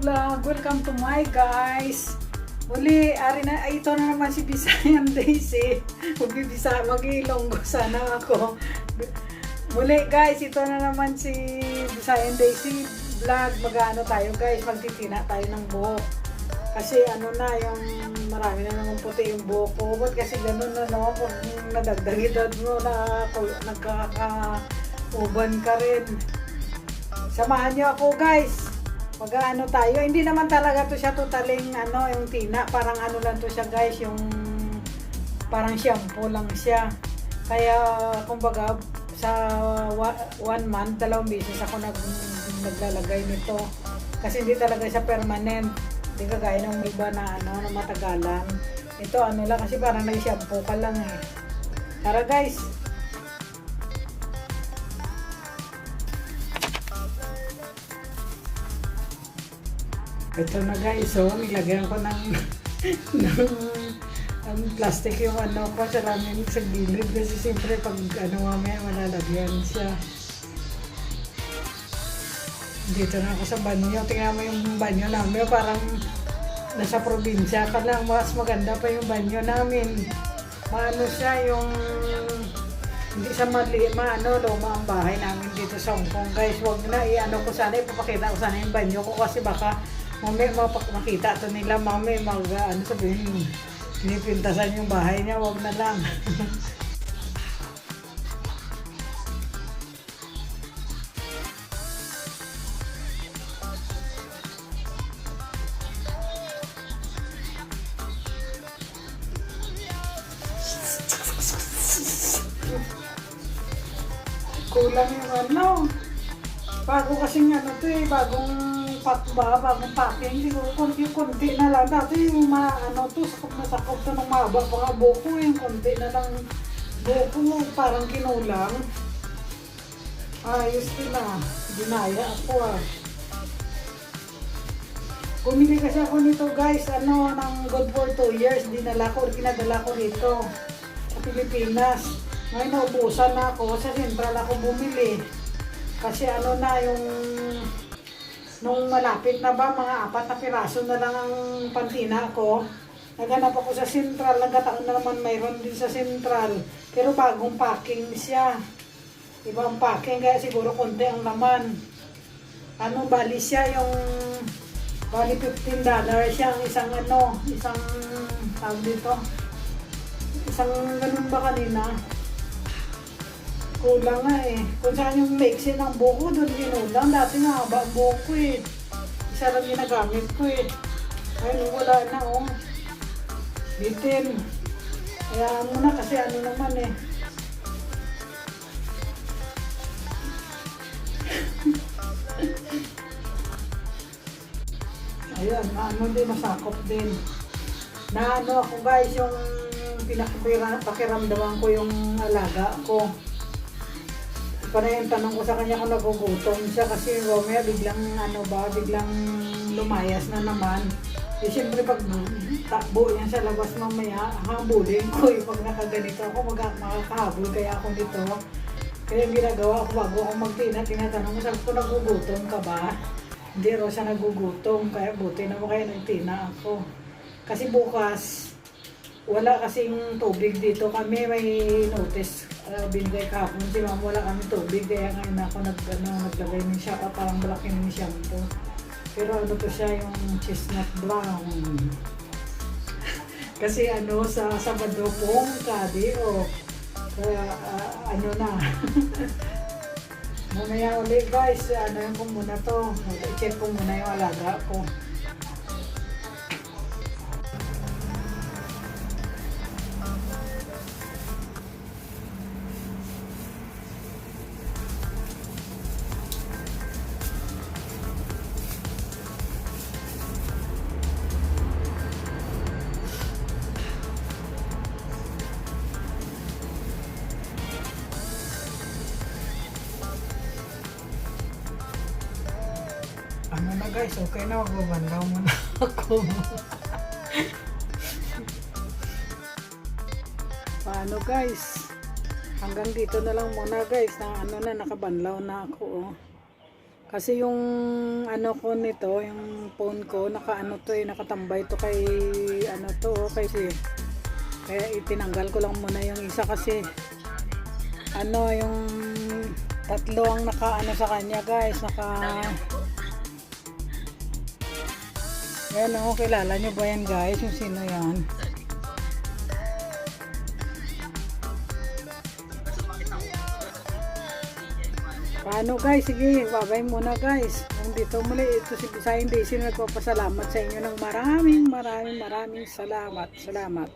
vlog. Welcome to my guys. Muli, ito na naman si Bisayan Daisy. Mag-ilonggo sana ako. Muli guys, ito na naman si Bisayan Daisy vlog. Mag-ano tayo guys, magtitina tayo ng buhok. Kasi ano na, yung marami na naman puti yung buhok ko. Ba't kasi ganun na naman kung nadagdag edad mo na nagkaka-uban ka rin. Samahan nyo ako guys. Mag-ano tayo. Hindi naman talaga to siya totaling ano, yung tina. Parang ano lang to siya guys. Yung parang shampoo lang siya. Kaya kumbaga sa 1 month, 2 beses ako naglalagay nito. Kasi hindi talaga siya permanent. Hindi kagaya ng iba na ano, na matagalan. Ito ano lang kasi parang nag-shampoo ka lang eh. Tara guys. Ito na guys, so nilagyan ko ng plastic yung ano ko, salamin sa gilid kasi siyempre pag ano mamaya malalagyan siya. Dito na ako sa banyo, tingnan mo yung banyo namin, parang nasa probinsya ka lang, mas maganda pa yung banyo namin. Maano siya yung, hindi sa maano, luma ang bahay namin dito sa Hong Kong guys. Huwag na, i-ano ko sana, ipapakita ko sana yung banyo ko kasi baka mamaya makita ito nila, mamaya ano sabihin, pinipintasan yung bahay niya, wag na lang. Kulang yung ano, bago kasing ano to eh, bagong packing, siguro konti na lang. Dati yung ano to, sakop to ng mahaba mga buko, yung konti na lang buko, parang kinulang. Ayos din na, dinaya ako ah. Bumili kasi ako nito guys, ano, ng good for 2 years, kinadala ko dito sa Pilipinas. Ngayon naubusan na ako, sa Central ako bumili. Kasi ano na yung nung malapit na ba, mga 4 na piraso na lang ang pantina ko. Naghanap ako sa Central, nagkataon na naman mayroon din sa Central. Pero bagong packing siya. Ibang packing, kaya siguro konti ang laman. Ano, bali siya yung, bali $15 siya, isang ano, isang, tawag dito, isang ganun ba kanina? Kulang nga eh. Kung saan yung maiksi ng buko, doon ginulang. Dati nga haba ang buko eh. Isa lang ginagamit ko eh. Ayun, wala na oh. Bitin. Kaya muna kasi ano naman eh. Ayun, ano din, masakop din. Na ano ako guys, yung pakiramdaman ko yung alaga ko. Para yung tanong ko sa kanya kung nagugutom siya kasi mamaya biglang ano ba, biglang lumayas na naman. Eh siyempre pag takbo yan sa labas mamaya, habulin ko eh. Pag nakaganito ako, makakahabol kaya ako nito. Kaya yung ginagawa ko bago ako tinatanong ko, sabi ko nagugutom ka ba? Hindi raw siya nagugutom, kaya buti na mo kaya nagtina ako. Kasi bukas, wala kasing tubig dito. Kami may notice, binigay kahapon si ma'am, wala kami tubig. Kaya ngayon ako naglagay ng shampoo, parang malaki ng shampoo. Pero ano to siya, yung chestnut brown. Kasi ano, sa Sabado pong kadi, oh. Kaya ano na. Mamaya ulit guys, ano yung ko muna to. I-check ko muna yung alaga ko. Ano na guys, okay na, magbabandaw muna ako. Paano guys? Hanggang dito na lang muna guys, na ano na, nakabanlaw na ako oh. Kasi yung ano ko nito, yung phone ko, nakaano to eh, nakatambay to kay ano to, kasi kaya itinanggal ko lang muna yung isa kasi ano yung tatlo ang nakaano sa kanya guys, yan o, kilala nyo ba yan guys, yung sino yan? Paano guys, sige, babay muna guys. Nandito muli, ito si Bisayang Daisy na nagpapasalamat sa inyo ng maraming salamat.